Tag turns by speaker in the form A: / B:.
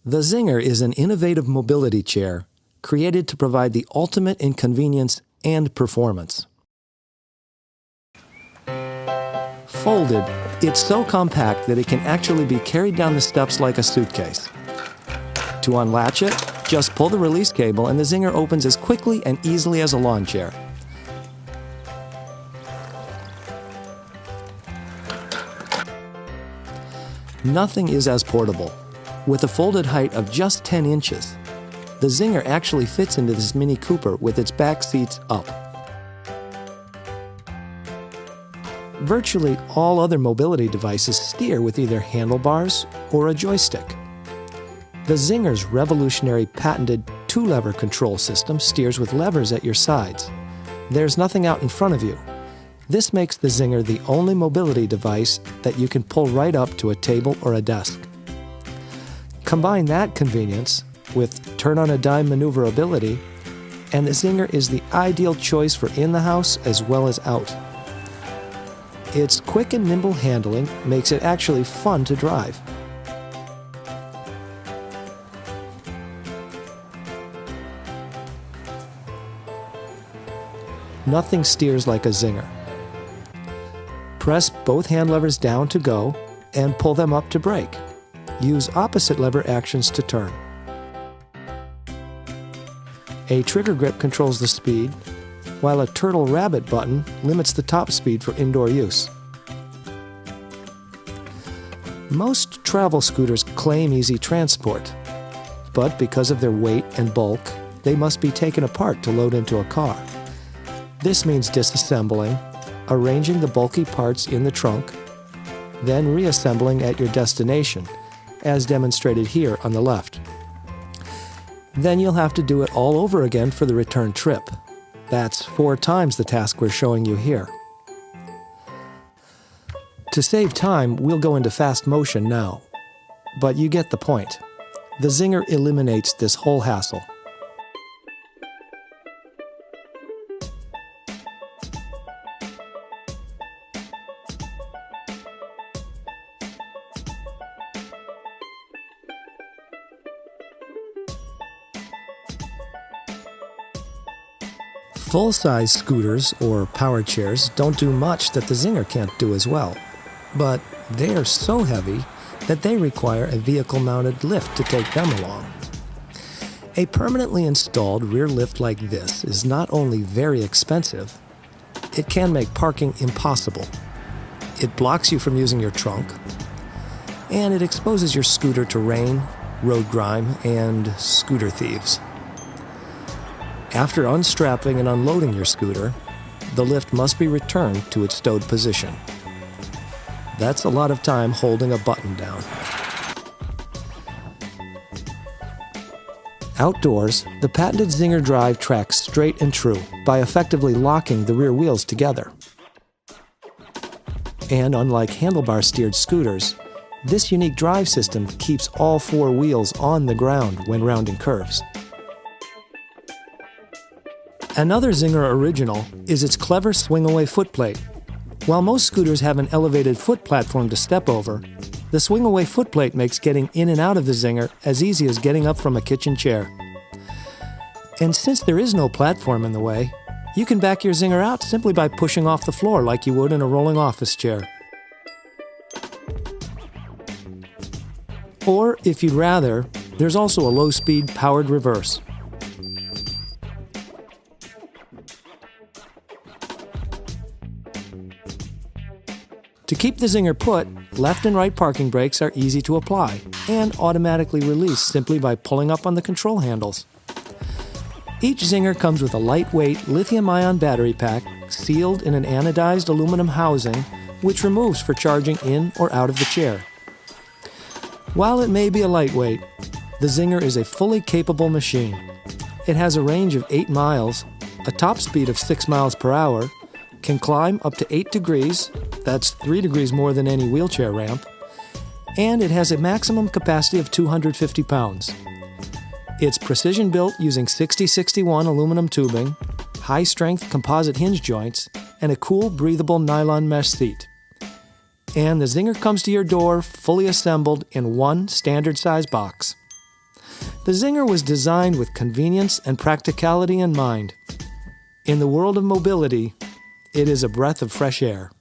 A: The Zinger is an innovative mobility chair created to provide the ultimate in convenience and performance. Folded, it's so compact that it can actually be carried down the steps like a suitcase. To unlatch it, just pull the release cable and the Zinger opens as quickly and easily as a lawn chair. Nothing is as portable. With a folded height of just 10 inches, the Zinger actually fits into this Mini Cooper with its back seats up. Virtually all other mobility devices steer with either handlebars or a joystick. The Zinger's revolutionary patented two-lever control system steers with levers at your sides. There's nothing out in front of you. This makes the Zinger the only mobility device that you can pull right up to a table or a desk. Combine that convenience with turn-on-a-dime maneuverability, and the Zinger is the ideal choice for in the house as well as out. Its quick and nimble handling makes it actually fun to drive. Nothing steers like a Zinger. Press both hand levers down to go and pull them up to brake. Use opposite lever actions to turn. A trigger grip controls the speed, while a turtle rabbit button limits the top speed for indoor use. Most travel scooters claim easy transport, but because of their weight and bulk, they must be taken apart to load into a car. This means disassembling, arranging the bulky parts in the trunk, then reassembling at your destination, as demonstrated here on the left. Then you'll have to do it all over again for the return trip. That's 4 times the task we're showing you here. To save time, we'll go into fast motion now. But you get the point. The Zinger eliminates this whole hassle. Full-size scooters or power chairs don't do much that the Zinger can't do as well, but they are so heavy that they require a vehicle-mounted lift to take them along. A permanently installed rear lift like this is not only very expensive, it can make parking impossible. It blocks you from using your trunk, and it exposes your scooter to rain, road grime, and scooter thieves. After unstrapping and unloading your scooter, the lift must be returned to its stowed position. That's a lot of time holding a button down. Outdoors, the patented Zinger drive tracks straight and true by effectively locking the rear wheels together. And unlike handlebar-steered scooters, this unique drive system keeps all 4 wheels on the ground when rounding curves. Another Zinger original is its clever swing-away footplate. While most scooters have an elevated foot platform to step over, the swing-away footplate makes getting in and out of the Zinger as easy as getting up from a kitchen chair. And since there is no platform in the way, you can back your Zinger out simply by pushing off the floor like you would in a rolling office chair. Or, if you'd rather, there's also a low-speed powered reverse. To keep the Zinger put, left and right parking brakes are easy to apply and automatically release simply by pulling up on the control handles. Each Zinger comes with a lightweight lithium-ion battery pack sealed in an anodized aluminum housing which removes for charging in or out of the chair. While it may be a lightweight, the Zinger is a fully capable machine. It has a range of 8 miles, a top speed of 6 miles per hour, can climb up to 8 degrees, that's 3 degrees more than any wheelchair ramp, and it has a maximum capacity of 250 pounds. It's precision-built using 6061 aluminum tubing, high-strength composite hinge joints, and a cool, breathable nylon mesh seat. And the Zinger comes to your door fully assembled in one standard-size box. The Zinger was designed with convenience and practicality in mind. In the world of mobility, it is a breath of fresh air.